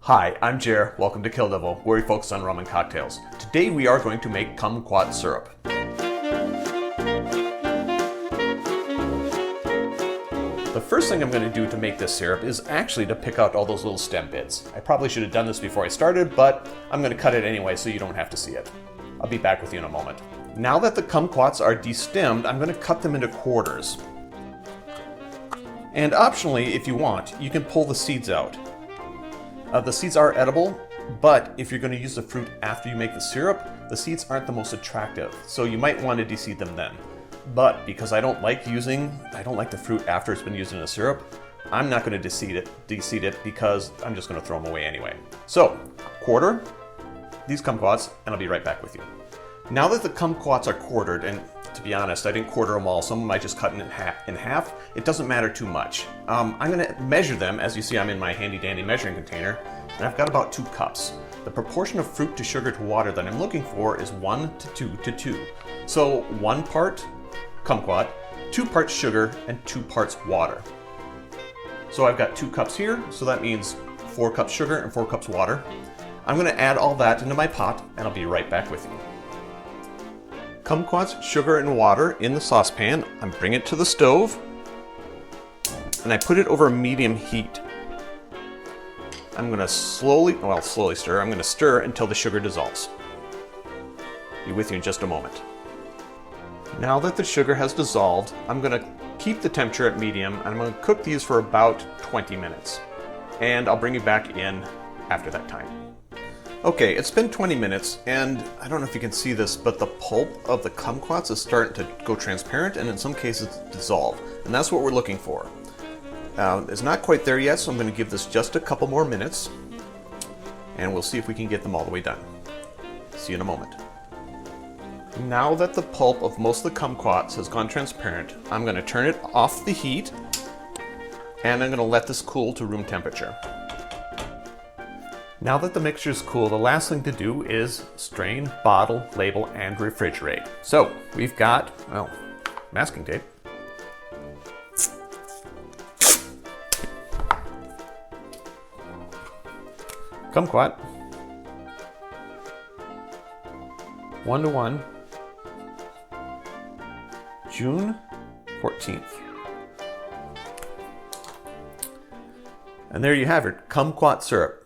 Hi, I'm Jer. Welcome to Kill-Divill, where we focus on rum and cocktails. Today we are going to make kumquat syrup. The first thing I'm going to do to make this syrup is actually to pick out all those little stem bits. I probably should have done this before I started, but I'm going to cut it anyway so you don't have to see it. I'll be back with you in a moment. Now that the kumquats are destemmed, I'm going to cut them into quarters. And optionally, if you want, you can pull the seeds out. The seeds are edible, but if you're going to use the fruit after you make the syrup, the seeds aren't the most attractive, so you might want to deseed them then. But because I don't like the fruit after it's been used in a syrup, I'm not going to deseed it because I'm just going to throw them away anyway. So, quarter these kumquats, and I'll be right back with you. Now that the kumquats are quartered, and to be honest, I didn't quarter them all. Some of them I just cut in half. It doesn't matter too much. I'm going to measure them. As you see, I'm in my handy dandy measuring container, and I've got about 2 cups. The proportion of fruit to sugar to water that I'm looking for is 1 to 2 to 2. So 1 part kumquat, 2 parts sugar, and 2 parts water. So I've got 2 cups here, so that means 4 cups sugar and 4 cups water. I'm going to add all that into my pot, and I'll be right back with you. Kumquats, sugar, and water in the saucepan. I bring it to the stove, and I put it over medium heat. I'm going to slowly stir. I'm going to stir until the sugar dissolves. Be with you in just a moment. Now that the sugar has dissolved, I'm going to keep the temperature at medium, and I'm going to cook these for about 20 minutes. And I'll bring you back in after that time. Okay, it's been 20 minutes, and I don't know if you can see this, but the pulp of the kumquats is starting to go transparent, and in some cases dissolve. And that's what we're looking for. It's not quite there yet, so I'm going to give this just a couple more minutes, and we'll see if we can get them all the way done. See you in a moment. Now that the pulp of most of the kumquats has gone transparent, I'm going to turn it off the heat, and I'm going to let this cool to room temperature. Now that the mixture is cool, the last thing to do is strain, bottle, label, and refrigerate. So we've got, masking tape. Kumquat. 1:1. June 14th. And there you have it, kumquat syrup.